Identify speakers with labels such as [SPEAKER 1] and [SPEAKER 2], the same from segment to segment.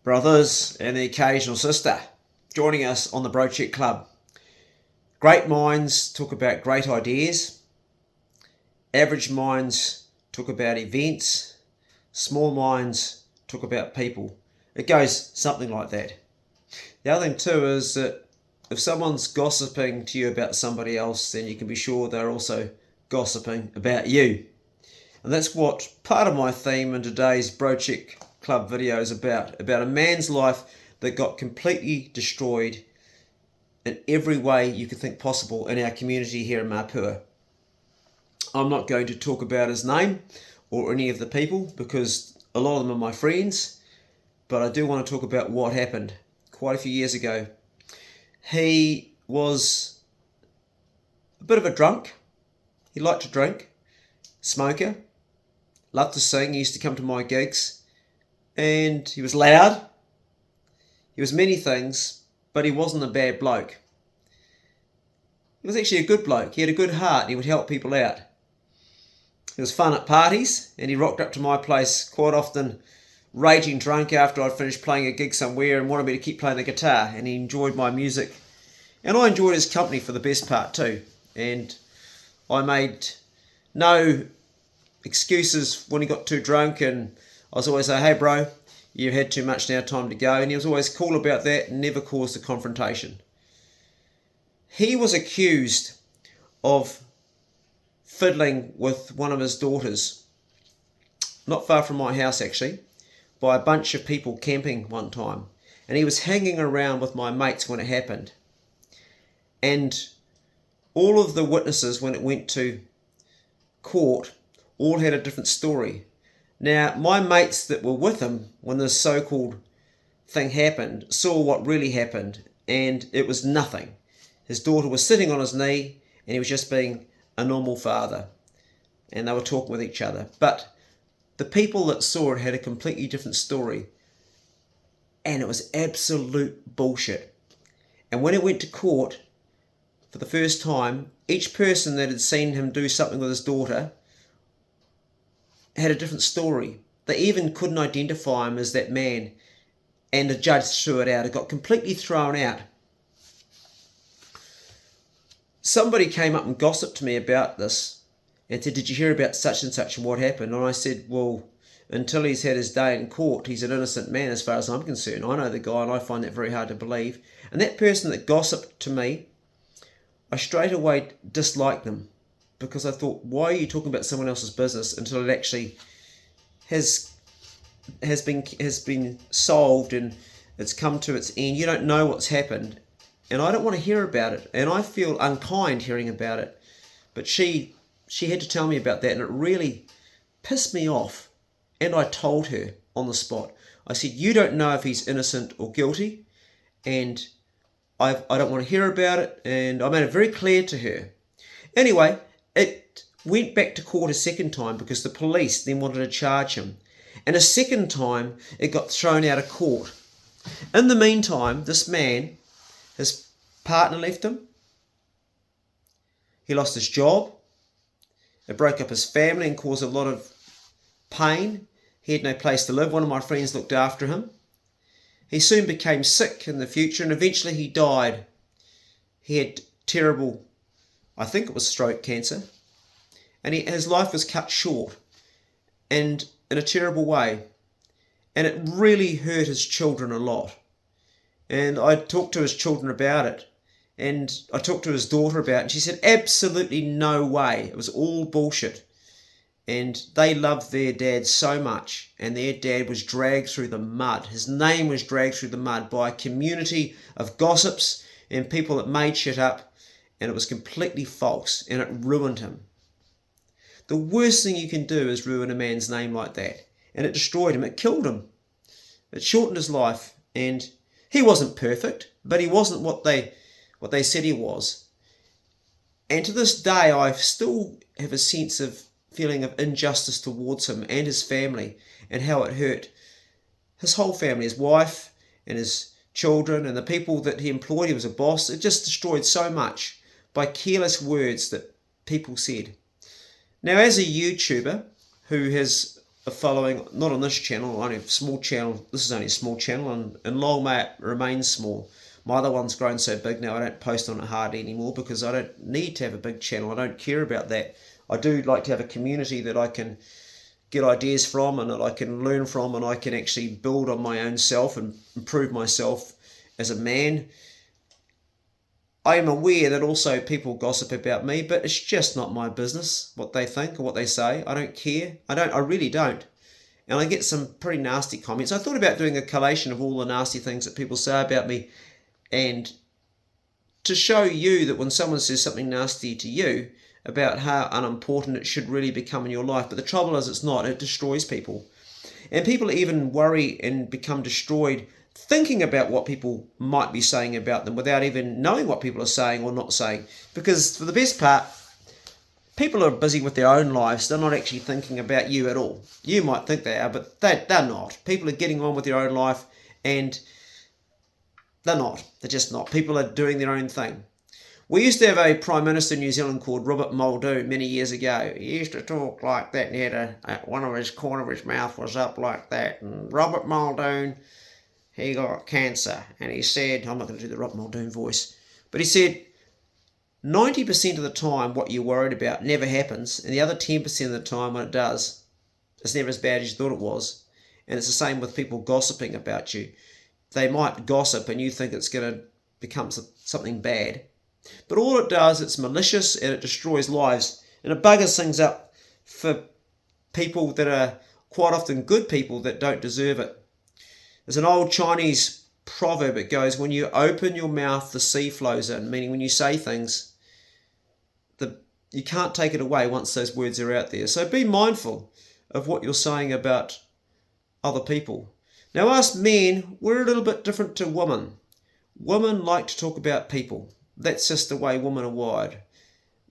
[SPEAKER 1] brothers and the occasional sister joining us on the Bloke Club. Great minds talk about great ideas. Average minds talk about events. Small minds talk about people. It goes something like that. The other thing too is that if someone's gossiping to you about somebody else, then you can be sure they're also gossiping about you. And that's what part of my theme in today's Bloke Club video is about a man's life that got completely destroyed in every way you could think possible in our community here in Mapua. I'm not going to talk about his name or any of the people because a lot of them are my friends, but I do want to talk about what happened quite a few years ago. He was a bit of a drunk. He liked to drink, smoker, loved to sing. He used to come to my gigs, and he was loud. He was many things, but he wasn't a bad bloke. He was actually a good bloke. He had a good heart, and he would help people out. He was fun at parties, and he rocked up to my place quite often, raging drunk after I'd finished playing a gig somewhere and wanted me to keep playing the guitar, and he enjoyed my music. And I enjoyed his company for the best part too. And I made no excuses when he got too drunk, and I was always say, hey bro, you've had too much now, time to go. And he was always cool about that and never caused a confrontation. He was accused of fiddling with one of his daughters, not far from my house actually, by a bunch of people camping one time. And he was hanging around with my mates when it happened. And all of the witnesses, when it went to court, all had a different story. Now, my mates that were with him when this so-called thing happened saw what really happened, and it was nothing. His daughter was sitting on his knee, and he was just being a normal father, and they were talking with each other. But the people that saw it had a completely different story, and it was absolute bullshit. And when it went to court, for the first time, each person that had seen him do something with his daughter had a different story. They even couldn't identify him as that man, and the judge threw it out. It got completely thrown out. Somebody came up and gossiped to me about this and said, did you hear about such and such and what happened? And I said, well, until he's had his day in court, he's an innocent man as far as I'm concerned. I know the guy, and I find that very hard to believe. And that person that gossiped to me, I straight away disliked them, because I thought, why are you talking about someone else's business until it actually has been solved and it's come to its end? You don't know what's happened, and I don't want to hear about it, and I feel unkind hearing about it. But she had to tell me about that, and it really pissed me off. And I told her on the spot. I said, you don't know if he's innocent or guilty, and I don't want to hear about it, and I made it very clear to her. Anyway, it went back to court a second time because the police then wanted to charge him. And a second time, it got thrown out of court. In the meantime, this man, his partner left him. He lost his job. It broke up his family and caused a lot of pain. He had no place to live. One of my friends looked after him. He soon became sick in the future, and eventually he died. He had terrible, I think it was throat cancer, and his life was cut short, and in a terrible way, and it really hurt his children a lot. And I talked to his children about it, and I talked to his daughter about it, and she said absolutely no way, it was all bullshit. And they loved their dad so much, and their dad was dragged through the mud. His name was dragged through the mud by a community of gossips and people that made shit up, and it was completely false, and it ruined him. The worst thing you can do is ruin a man's name like that, and it destroyed him. It killed him. It shortened his life, and he wasn't perfect, but he wasn't what they said he was. And to this day, I still have a sense of feeling of injustice towards him and his family, and how it hurt his whole family, his wife and his children and the people that he employed. He was a boss. It just destroyed so much by careless words that people said. Now, as a YouTuber who has a following, not on this channel, only a small channel. This is only a small channel, and long may it remain small. My other one's grown so big now I don't post on it hardly anymore because I don't need to have a big channel. I don't care about that. I do like to have a community that I can get ideas from and that I can learn from, and I can actually build on my own self and improve myself as a man. I am aware that also people gossip about me, but it's just not my business what they think or what they say. I don't care. I really don't. And I get some pretty nasty comments. I thought about doing a collation of all the nasty things that people say about me, and to show you that when someone says something nasty to you about how unimportant it should really become in your life. But the trouble is it's not. It destroys people. And people even worry and become destroyed thinking about what people might be saying about them without even knowing what people are saying or not saying. Because for the best part, people are busy with their own lives. They're not actually thinking about you at all. You might think they are, but they're not. People are getting on with their own life, and they're not. They're just not. People are doing their own thing. We used to have a Prime Minister in New Zealand called Robert Muldoon many years ago. He used to talk like that, and he had one of his corner of his mouth was up like that. And Robert Muldoon, he got cancer. And he said, I'm not going to do the Robert Muldoon voice, but he said, 90% of the time what you're worried about never happens, and the other 10% of the time when it does, it's never as bad as you thought it was. And it's the same with people gossiping about you. They might gossip and you think it's going to become something bad. But all it does, it's malicious and it destroys lives. And it buggers things up for people that are quite often good people that don't deserve it. There's an old Chinese proverb. It goes, when you open your mouth, the sea flows in. Meaning when you say things, you can't take it away once those words are out there. So be mindful of what you're saying about other people. Now us men, we're a little bit different to women. Women like to talk about people. That's just the way women are wired.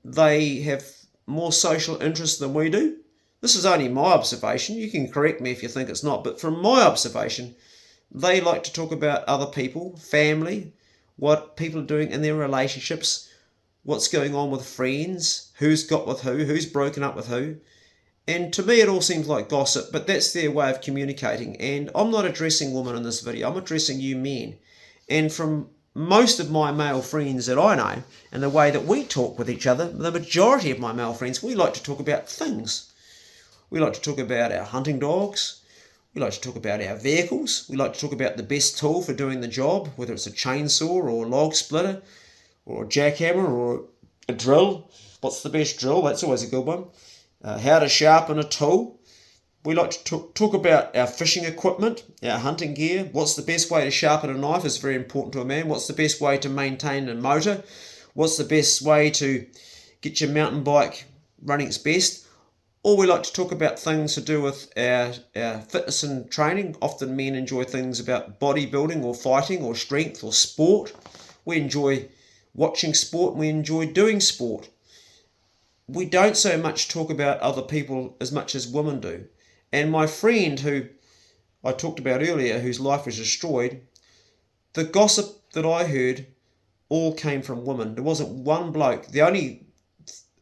[SPEAKER 1] They have more social interest than we do. This is only my observation. You can correct me if you think it's not. But from my observation, they like to talk about other people, family, what people are doing in their relationships, what's going on with friends, who's got with who, who's broken up with who. And to me, it all seems like gossip, but that's their way of communicating. And I'm not addressing women in this video. I'm addressing you men. And from most of my male friends that I know, and the way that we talk with each other, the majority of my male friends, we like to talk about things. We like to talk about our hunting dogs. We like to talk about our vehicles. We like to talk about the best tool for doing the job, whether it's a chainsaw or a log splitter or a jackhammer or a drill. What's the best drill? That's always a good one. How to sharpen a tool. We like to talk about our fishing equipment, our hunting gear. What's the best way to sharpen a knife is very important to a man. What's the best way to maintain a motor? What's the best way to get your mountain bike running its best? Or we like to talk about things to do with our fitness and training. Often men enjoy things about bodybuilding or fighting or strength or sport. We enjoy watching sport and we enjoy doing sport. We don't so much talk about other people as much as women do. And my friend who I talked about earlier, whose life was destroyed, the gossip that I heard all came from women. There wasn't one bloke. The only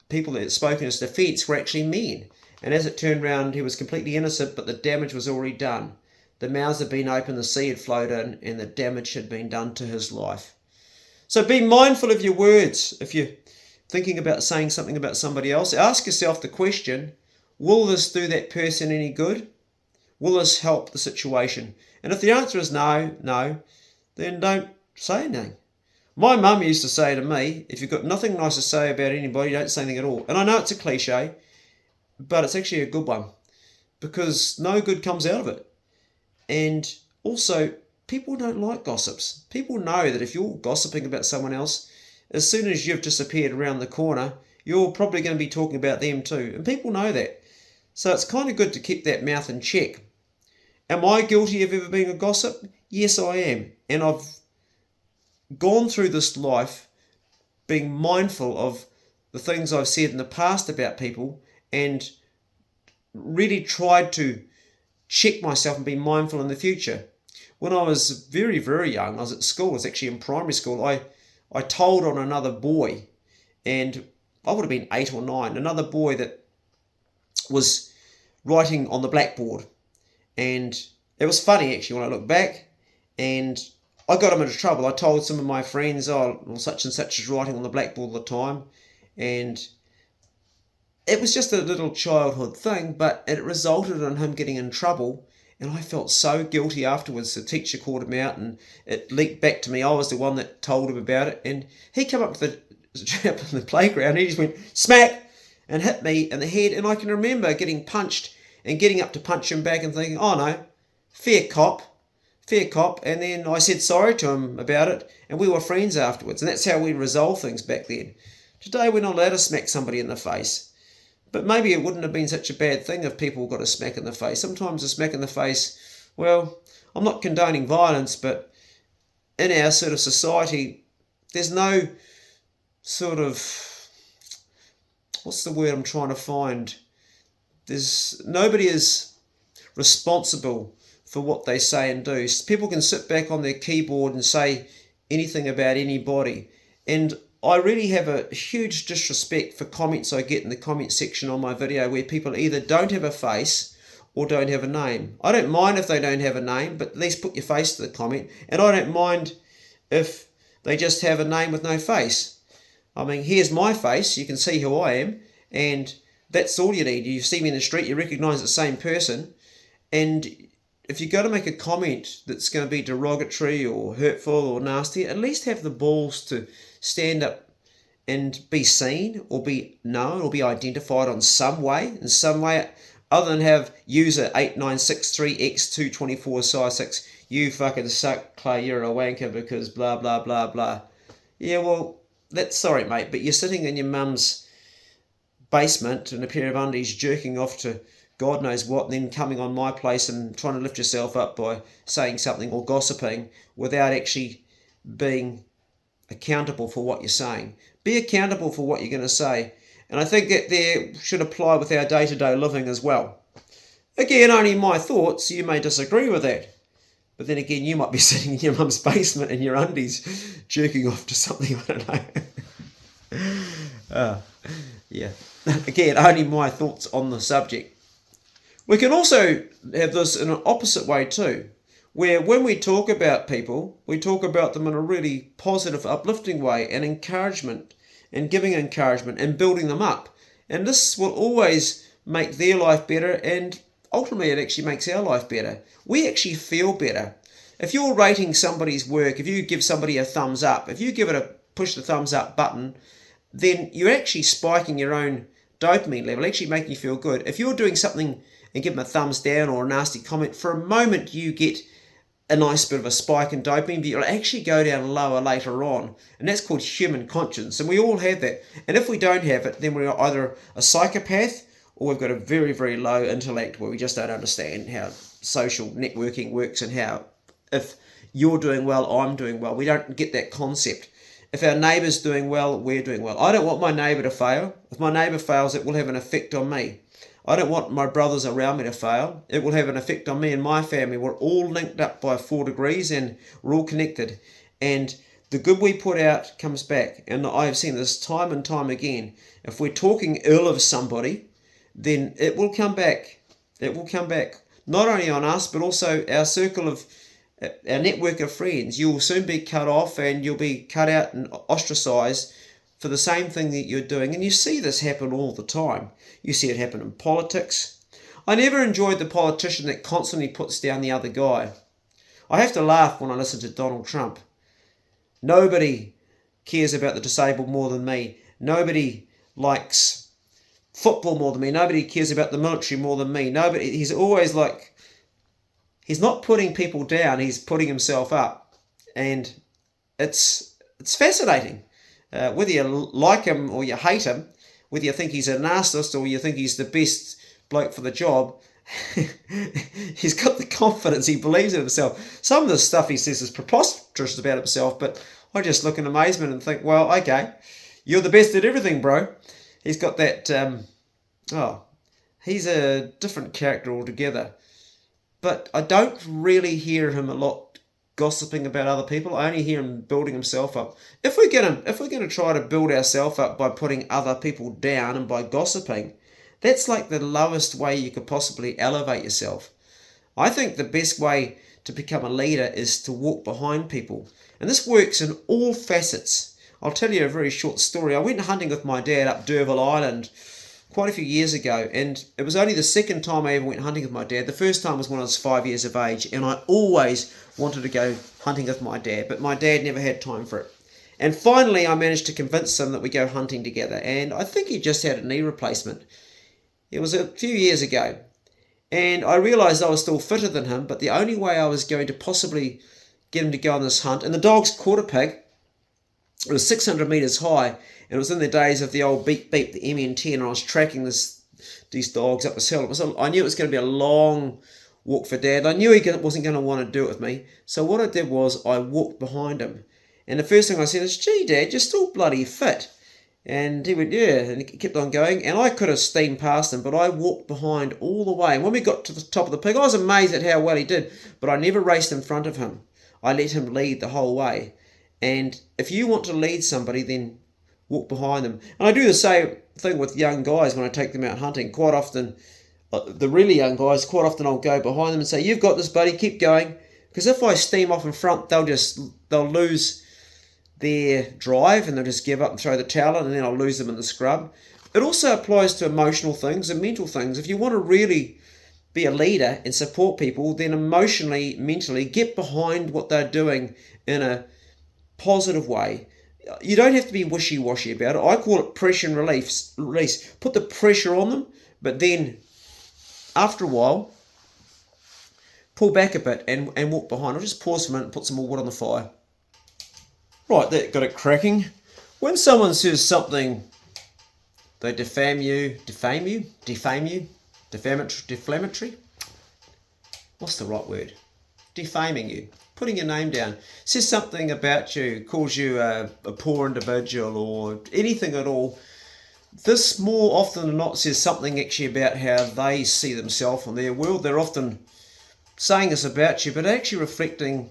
[SPEAKER 1] people that had spoken as defence were actually men. And as it turned round, he was completely innocent, but the damage was already done. The mouths had been open, the sea had flowed in, and the damage had been done to his life. So be mindful of your words. If you're thinking about saying something about somebody else, ask yourself the question, will this do that person any good? Will this help the situation? And if the answer is no, then don't say anything. My mum used to say to me, if you've got nothing nice to say about anybody, don't say anything at all. And I know it's a cliche, but it's actually a good one because no good comes out of it. And also, people don't like gossips. People know that if you're gossiping about someone else, as soon as you've disappeared around the corner, you're probably going to be talking about them too. And people know that. So it's kind of good to keep that mouth in check. Am I guilty of ever being a gossip? Yes, I am. And I've gone through this life being mindful of the things I've said in the past about people and really tried to check myself and be mindful in the future. When I was very, very young, I was at school, I was actually in primary school, I told on another boy, and I would have been 8 or 9, another boy that was writing on the blackboard. And it was funny actually when I look back, and I got him into trouble. I told some of my friends, oh, well, such and such is writing on the blackboard all the time. And it was just a little childhood thing, but it resulted in him getting in trouble. And I felt so guilty afterwards. The teacher called him out and it leaked back to me. I was the one that told him about it. And he came up with a trap in the playground. He just went smack and hit me in the head. And I can remember getting punched and getting up to punch him back and thinking, oh no, fair cop. And then I said sorry to him about it. And we were friends afterwards. And that's how we resolved things back then. Today we're not allowed to smack somebody in the face. But maybe it wouldn't have been such a bad thing if people got a smack in the face. Sometimes a smack in the face, well, I'm not condoning violence, but in our sort of society, there's no sort of, what's the word I'm trying to find? Nobody is responsible for what they say and do. People can sit back on their keyboard and say anything about anybody. And I really have a huge disrespect for comments I get in the comment section on my video where people either don't have a face or don't have a name. I don't mind if they don't have a name, but at least put your face to the comment. And I don't mind if they just have a name with no face. I mean, here's my face. You can see who I am. And that's all you need. You see me in the street, you recognise the same person. And if you're going to make a comment that's going to be derogatory or hurtful or nasty, at least have the balls to stand up and be seen or be known or be identified in some way, other than have user 8963x224 size 6, you fucking suck, Clay, you're a wanker because blah, blah, blah, blah. Yeah, well, that's sorry, mate, but you're sitting in your mum's basement in a pair of undies jerking off to God knows what, and then coming on my place and trying to lift yourself up by saying something or gossiping without actually being accountable for what you're saying. Be accountable for what you're going to say. And I think that there should apply with our day-to-day living as well. Again, only my thoughts. You may disagree with that. But then again, you might be sitting in your mum's basement in your undies jerking off to something, I don't know. Yeah. Again, only my thoughts on the subject. We can also have this in an opposite way too, where when we talk about people, we talk about them in a really positive, uplifting way, and encouragement, and giving encouragement, and building them up. And this will always make their life better, and ultimately it actually makes our life better. We actually feel better. If you're rating somebody's work, if you give somebody a thumbs up, if you give it a push the thumbs up button, then you're actually spiking your own dopamine level, actually making you feel good. If you're doing something and give them a thumbs down or a nasty comment, for a moment you get a nice bit of a spike in dopamine, but you'll actually go down lower later on. And that's called human conscience. And we all have that. And if we don't have it, then we're either a psychopath or we've got a very, very low intellect where we just don't understand how social networking works and how if you're doing well, I'm doing well. We don't get that concept. If our neighbour's doing well, we're doing well. I don't want my neighbour to fail. If my neighbour fails, it will have an effect on me. I don't want my brothers around me to fail. It will have an effect on me and my family. We're all linked up by 4 degrees and we're all connected. And the good we put out comes back. And I've seen this time and time again. If we're talking ill of somebody, then it will come back. It will come back. Not only on us, but also our circle of, our network of friends. You'll soon be cut off and you'll be cut out and ostracised for the same thing that you're doing. And you see this happen all the time. You see it happen in politics. I never enjoyed the politician that constantly puts down the other guy. I have to laugh when I listen to Donald Trump. Nobody cares about the disabled more than me. Nobody likes football more than me. Nobody cares about the military more than me. He's always like, he's not putting people down, he's putting himself up. And it's fascinating. Whether you like him or you hate him, whether you think he's a narcissist or you think he's the best bloke for the job, he's got the confidence, he believes in himself. Some of the stuff he says is preposterous about himself, but I just look in amazement and think, well, okay, you're the best at everything, bro. He's got that, he's a different character altogether. But I don't really hear him a lot gossiping about other people. I only hear him building himself up. If we're going to try to build ourselves up by putting other people down and by gossiping, That's like the lowest way you could possibly elevate yourself. I think the best way to become a leader is to walk behind people. And this works in all facets. I'll tell you a very short story. I went hunting with my dad up D'Urville Island quite a few years ago, and it was only the second time I ever went hunting with my dad. The first time was when I was 5 years of age, and I always wanted to go hunting with my dad, but my dad never had time for it. And finally I managed to convince him that we go hunting together, and I think he just had a knee replacement. It was a few years ago, and I realised I was still fitter than him, but the only way I was going to possibly get him to go on this hunt, and the dog's quarter pig, it was 600 metres high, and it was in the days of the old beep beep, the MN10, and I was tracking these dogs up this hill. I knew it was going to be a long walk for Dad. I knew he wasn't going to want to do it with me, so what I did was I walked behind him. And the first thing I said is, "Gee, Dad, you're still bloody fit." And he went, "Yeah," and he kept on going. And I could have steamed past him, but I walked behind all the way. And when we got to the top of the pig, I was amazed at how well he did, but I never raced in front of him. I let him lead the whole way. And if you want to lead somebody, then walk behind them. And I do the same thing with young guys when I take them out hunting. Quite often, the really young guys, quite often I'll go behind them and say, "You've got this, buddy, keep going." Because if I steam off in front, they'll lose their drive and they'll just give up and throw the towel in, and then I'll lose them in the scrub. It also applies to emotional things and mental things. If you want to really be a leader and support people, then emotionally, mentally, get behind what they're doing in a positive way. You don't have to be wishy-washy about it. I call it pressure and release. Put the pressure on them, but then after a while, pull back a bit and walk behind. I'll just pause for a minute and put some more wood on the fire. Right, that got it cracking. When someone says something, they defamatory? What's the right word? Defaming you, putting your name down, says something about you, calls you a poor individual or anything at all. This more often than not says something actually about how they see themselves in their world. They're often saying this about you, but actually reflecting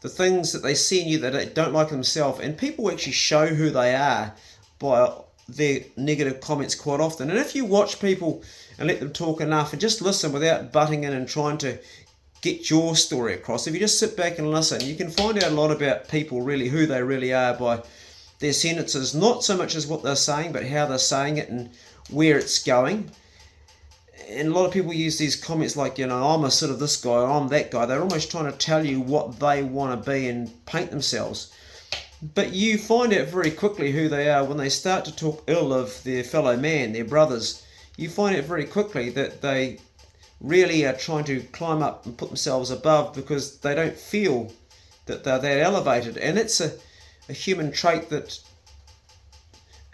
[SPEAKER 1] the things that they see in you that they don't like themselves. And people actually show who they are by their negative comments quite often. And if you watch people and let them talk enough and just listen without butting in and trying to get your story across, if you just sit back and listen, you can find out a lot about people, really who they really are, by their sentences, not so much as what they're saying, but how they're saying it and where it's going. And a lot of people use these comments like, "I'm a sort of this guy, I'm that guy." They're almost trying to tell you what they want to be and paint themselves. But you find out very quickly who they are when they start to talk ill of their fellow man, their brothers. You find out very quickly that they really are trying to climb up and put themselves above because they don't feel that they're that elevated. And it's a human trait that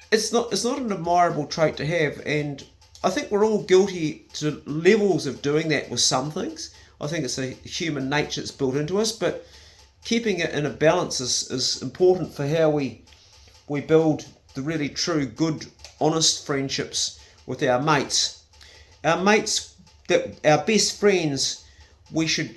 [SPEAKER 1] it's not an admirable trait to have. And I think we're all guilty to levels of doing that with some things. I think it's a human nature that's built into us, but keeping it in a balance is important for how we build the really true, good, honest friendships with our mates. Our mates, our best friends, we should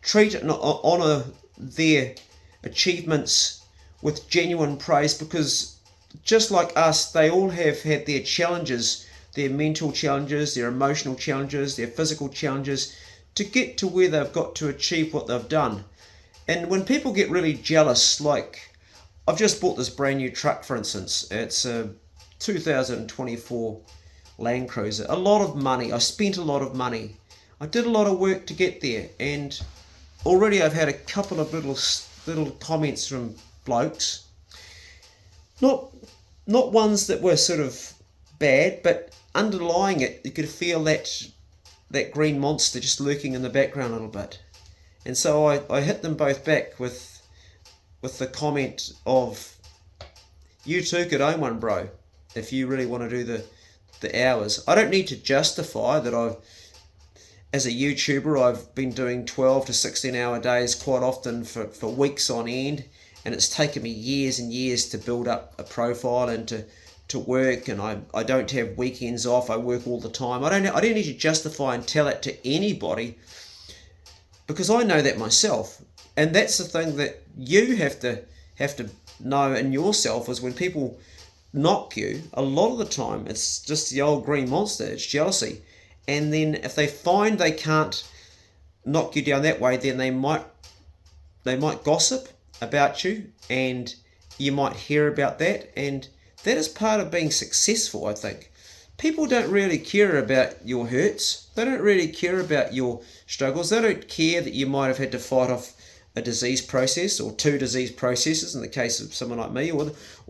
[SPEAKER 1] treat and honour their achievements with genuine praise, because just like us, they all have had their challenges, their mental challenges, their emotional challenges, their physical challenges, to get to where they've got to achieve what they've done. And when people get really jealous, like I've just bought this brand new truck, for instance. It's a 2024 Land Cruiser. A lot of money. I spent a lot of money. I did a lot of work to get there, and already I've had a couple of little comments from blokes. Not ones that were sort of bad, but underlying it, you could feel that green monster just lurking in the background a little bit. And so I hit them both back with the comment of, "You too could own one, bro, if you really want to do the hours." I don't need to justify that as a YouTuber, I've been doing 12 to 16 hour days quite often for weeks on end, and it's taken me years and years to build up a profile and to work, and I don't have weekends off. I work all the time. I don't need to justify and tell it to anybody, because I know that myself. And that's the thing that you have to know in yourself, is when people knock you, a lot of the time it's just the old green monster, it's jealousy. And then if they find they can't knock you down that way, then they might gossip about you, and you might hear about that, and that is part of being successful, I think. People don't really care about your hurts. They don't really care about your struggles. They don't care that you might have had to fight off a disease process or 2 disease processes in the case of someone like me, or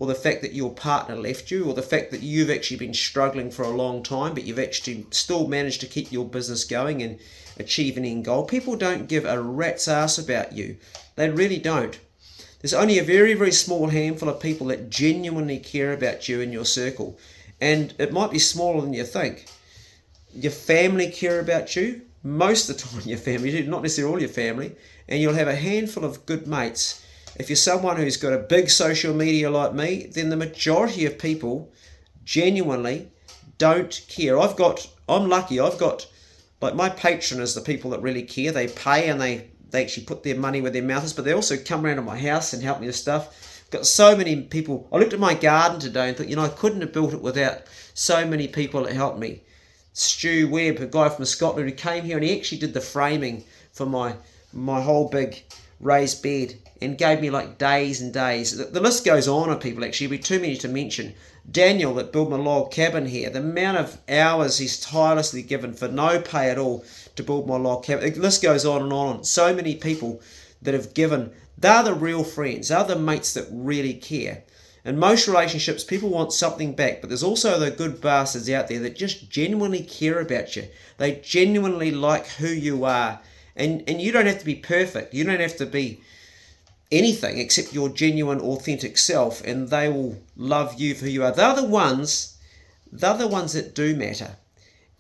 [SPEAKER 1] the fact that your partner left you, or the fact that you've actually been struggling for a long time but you've actually still managed to keep your business going and achieve an end goal. People don't give a rat's ass about you. They really don't. There's only a very, very small handful of people that genuinely care about you in your circle. And it might be smaller than you think. Your family care about you. Most of the time your family do, not necessarily all your family. And you'll have a handful of good mates. If you're someone who's got a big social media like me, then the majority of people genuinely don't care. I'm lucky, I've got, like, my patron is the people that really care. They pay and they actually put their money where their mouth is, but they also come around to my house and help me with stuff. I've got so many people. I looked at my garden today and thought, I couldn't have built it without so many people that helped me. Stu Webb, a guy from Scotland, who came here and he actually did the framing for my whole big raised bed and gave me like days and days. The list goes on of people, actually. It'd be too many to mention. Daniel, that built my log cabin here, the amount of hours he's tirelessly given for no pay at all to build my log cabin. The list goes on and on. So many people that have given. They're the real friends. They're the mates that really care. In most relationships, people want something back, but there's also the good bastards out there that just genuinely care about you. They genuinely like who you are. And you don't have to be perfect. You don't have to be anything except your genuine, authentic self, and they will love you for who you are. They're the ones that do matter.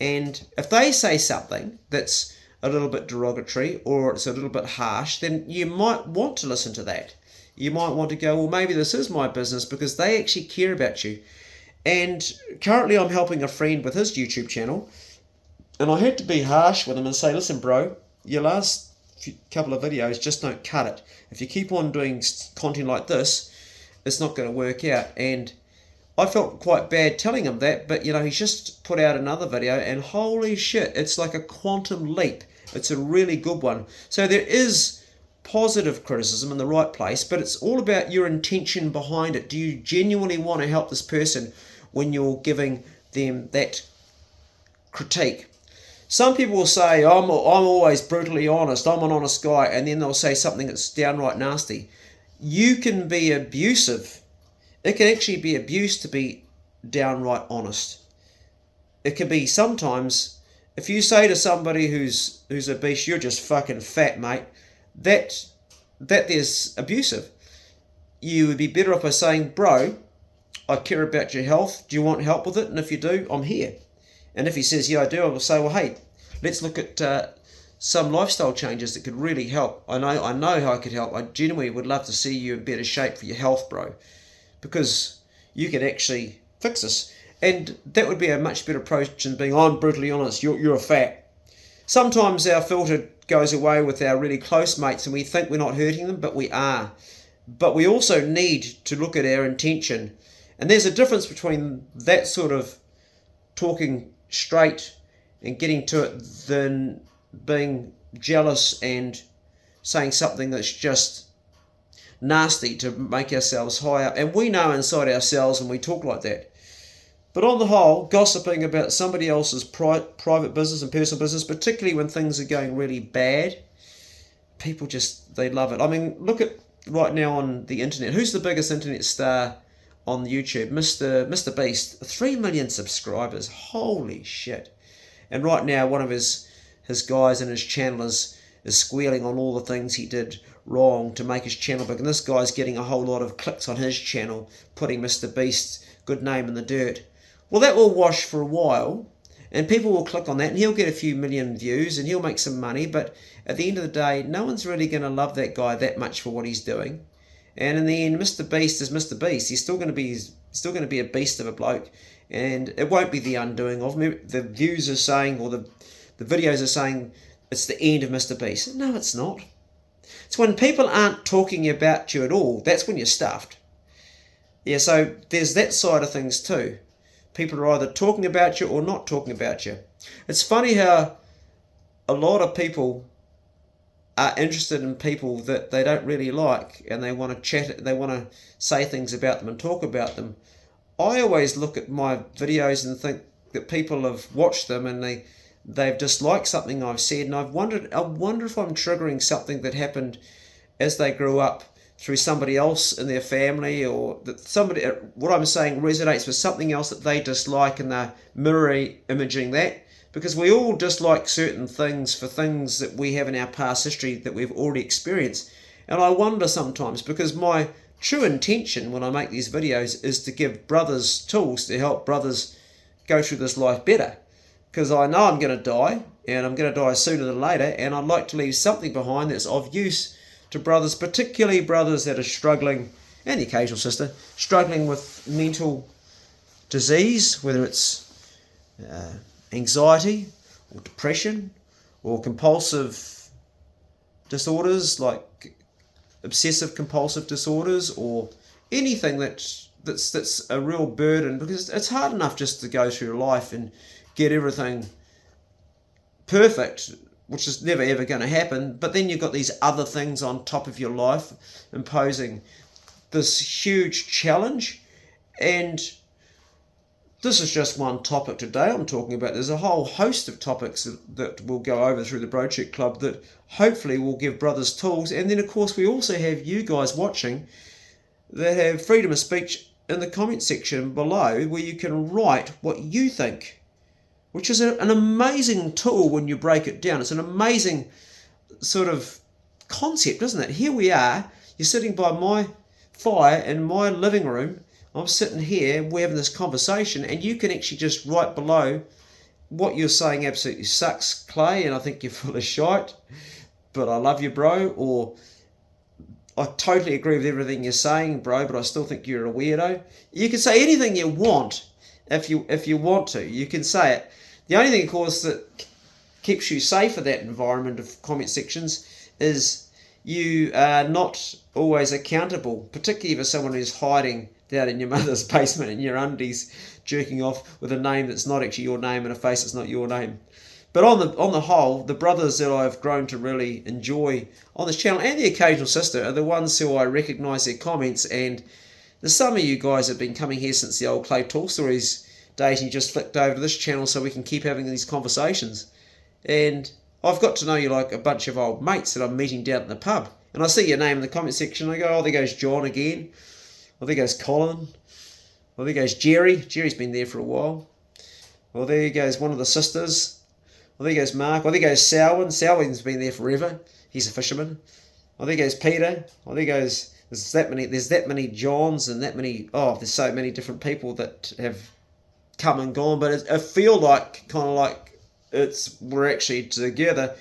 [SPEAKER 1] And if they say something that's a little bit derogatory or it's a little bit harsh, then you might want to listen to that. You might want to go, well, maybe this is my business, because they actually care about you. And currently I'm helping a friend with his YouTube channel, and I had to be harsh with him and say, listen, bro, your last couple of videos just don't cut it. If you keep on doing content like this, it's not going to work out. And I felt quite bad telling him that, but he's just put out another video, and holy shit, it's like a quantum leap. It's a really good one. So there is positive criticism in the right place, but it's all about your intention behind it. Do you genuinely want to help this person when you're giving them that critique? Some people will say, I'm always brutally honest, I'm an honest guy, and then they'll say something that's downright nasty. You can be abusive. It can actually be abuse to be downright honest. It can be sometimes, if you say to somebody who's obese, you're just fucking fat, mate, that there's abusive. You would be better off by saying, bro, I care about your health. Do you want help with it? And if you do, I'm here. And if he says, yeah, I do, I will say, well, hey, let's look at some lifestyle changes that could really help. I know how I could help. I genuinely would love to see you in better shape for your health, bro, because you can actually fix this. And that would be a much better approach than being, I'm brutally honest, you're a fat. Sometimes our filter goes away with our really close mates and we think we're not hurting them, but we are. But we also need to look at our intention. And there's a difference between that sort of talking straight and getting to it than being jealous and saying something that's just nasty to make ourselves higher. And we know inside ourselves when we talk like that. But on the whole, gossiping about somebody else's private business and personal business, particularly when things are going really bad, people they love it. I mean, look at right now on the internet. Who's the biggest internet star on YouTube? Mr. Beast. 3 million subscribers. Holy shit. And right now, one of his guys in his channel is squealing on all the things he did wrong to make his channel big. And this guy's getting a whole lot of clicks on his channel, putting Mr. Beast's good name in the dirt. Well, that will wash for a while, and people will click on that, and he'll get a few million views, and he'll make some money, but at the end of the day, no one's really going to love that guy that much for what he's doing. And in the end, Mr. Beast is Mr. Beast. He's still going to be a beast of a bloke, and it won't be the undoing of him. The views are saying, or the videos are saying, it's the end of Mr. Beast. No, it's not. It's when people aren't talking about you at all, that's when you're stuffed. yeah, so there's that side of things too. People are either talking about you or not talking about you. It's funny how a lot of people are interested in people that they don't really like, and they want to chat, they want to say things about them and talk about them. I always look at my videos and think that people have watched them and they've disliked something I've said, and I wonder if I'm triggering something that happened as they grew up through somebody else in their family, or that somebody, what I'm saying resonates with something else that they dislike, and they're mirror imaging that. Because we all dislike certain things for things that we have in our past history that we've already experienced. And I wonder sometimes, because my true intention when I make these videos is to give brothers tools to help brothers go through this life better. Because I know I'm going to die, and I'm going to die sooner than later, and I'd like to leave something behind that's of use to brothers, particularly brothers that are struggling, and the occasional sister, struggling with mental disease, whether it's anxiety or depression or compulsive disorders like obsessive compulsive disorders, or anything that's a real burden, because it's hard enough just to go through life and get everything perfect, which is never ever going to happen, but then you've got these other things on top of your life imposing this huge challenge. And this is just one topic today I'm talking about. There's a whole host of topics that we'll go over through the Brocheck Club that hopefully will give brothers tools. And then, of course, we also have you guys watching that have freedom of speech in the comment section below, where you can write what you think, which is an amazing tool when you break it down. It's an amazing sort of concept, isn't it? Here we are. You're sitting by my fire in my living room. I'm sitting here, we're having this conversation, and you can actually just write below what you're saying absolutely sucks, Clay, and I think you're full of shite, but I love you, bro, or I totally agree with everything you're saying, bro, but I still think you're a weirdo. You can say anything you want if you want to. You can say it. The only thing, of course, that keeps you safe in that environment of comment sections is you are not always accountable, particularly for someone who's hiding down in your mother's basement in your undies, jerking off with a name that's not actually your name and a face that's not your name. But on the whole, the brothers that I've grown to really enjoy on this channel, and the occasional sister, are the ones who I recognise their comments. And there's some of you guys have been coming here since the old Clay Talk Stories days, and you just flicked over to this channel so we can keep having these conversations. And I've got to know you like a bunch of old mates that I'm meeting down at the pub. And I see your name in the comment section, and I go, oh, there goes John again. Well, there goes Colin. Well, there goes Jerry. Jerry's been there for a while. Well, there goes one of the sisters. Well, there goes Mark. Well, there goes Selwyn. Selwyn's been there forever. He's a fisherman. Well, there goes Peter. Well, there goes... There's that many Johns and that many... Oh, there's so many different people that have come and gone. But I feel like, kind of like, we're actually together.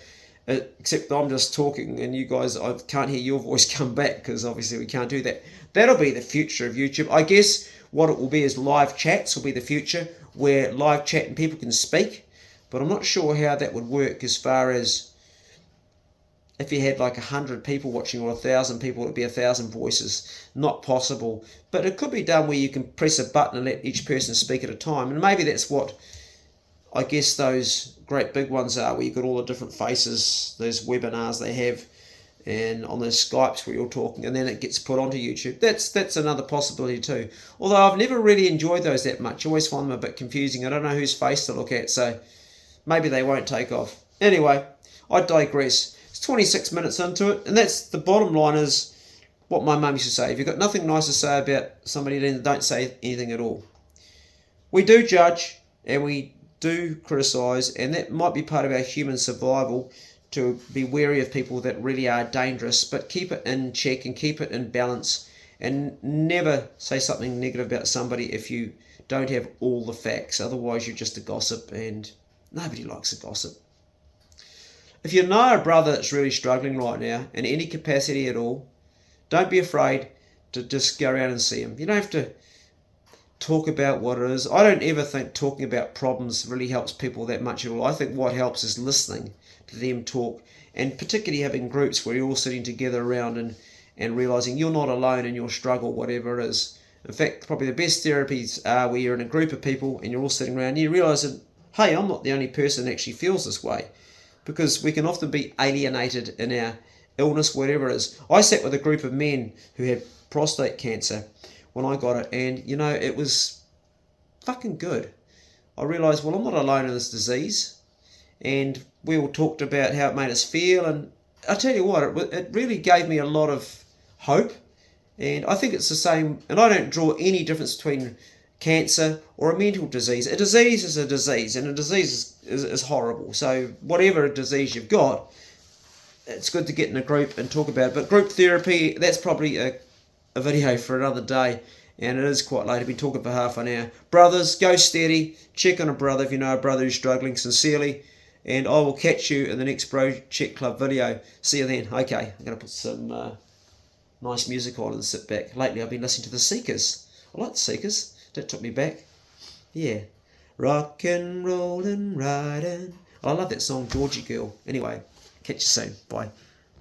[SPEAKER 1] Except I'm just talking and you guys, I can't hear your voice come back, because obviously we can't do that. That'll be the future of YouTube. I guess what it will be is live chats will be the future, where live chat and people can speak. But I'm not sure how that would work, as far as if you had like 100 people watching or 1,000 people, it would be 1,000 voices. Not possible. But it could be done where you can press a button and let each person speak at a time. And maybe that's what I guess those great big ones are, where you've got all the different faces, those webinars they have, and on those Skypes where you're talking, and then it gets put onto YouTube. That's another possibility too. Although I've never really enjoyed those that much. I always find them a bit confusing. I don't know whose face to look at, so maybe they won't take off. Anyway, I digress. It's 26 minutes into it, and that's the bottom line, is what my mum used to say. If you've got nothing nice to say about somebody, then don't say anything at all. We do judge, and we do criticise, and that might be part of our human survival, to be wary of people that really are dangerous, but keep it in check and keep it in balance, and never say something negative about somebody if you don't have all the facts. Otherwise you're just a gossip, and nobody likes a gossip. If you know a brother that's really struggling right now in any capacity at all, don't be afraid to just go around and see him. You don't have to talk about what it is. I don't ever think talking about problems really helps people that much at all. I think what helps is listening to them talk, and particularly having groups where you're all sitting together around and realising you're not alone in your struggle, whatever it is. In fact, probably the best therapies are where you're in a group of people and you're all sitting around and you realise that, hey, I'm not the only person that actually feels this way. Because we can often be alienated in our illness, whatever it is. I sat with a group of men who had prostate cancer when I got it, and it was fucking good. I realised, well, I'm not alone in this disease, and we all talked about how it made us feel, and I tell you what, it really gave me a lot of hope, and I think it's the same, and I don't draw any difference between cancer or a mental disease. A disease is a disease, and a disease is horrible. So whatever disease you've got, it's good to get in a group and talk about it. But group therapy, that's probably a video for another day, and it is quite late. I've been talking for half an hour. Brothers, go steady. Check on a brother if you know a brother who's struggling sincerely, and I will catch you in the next Bro Check Club video. See you then. Okay, I'm going to put some nice music on and sit back. Lately I've been listening to the Seekers. I like the Seekers. That took me back. Yeah. Rock and rollin', riding. I love that song, Georgie Girl. Anyway, catch you soon. Bye.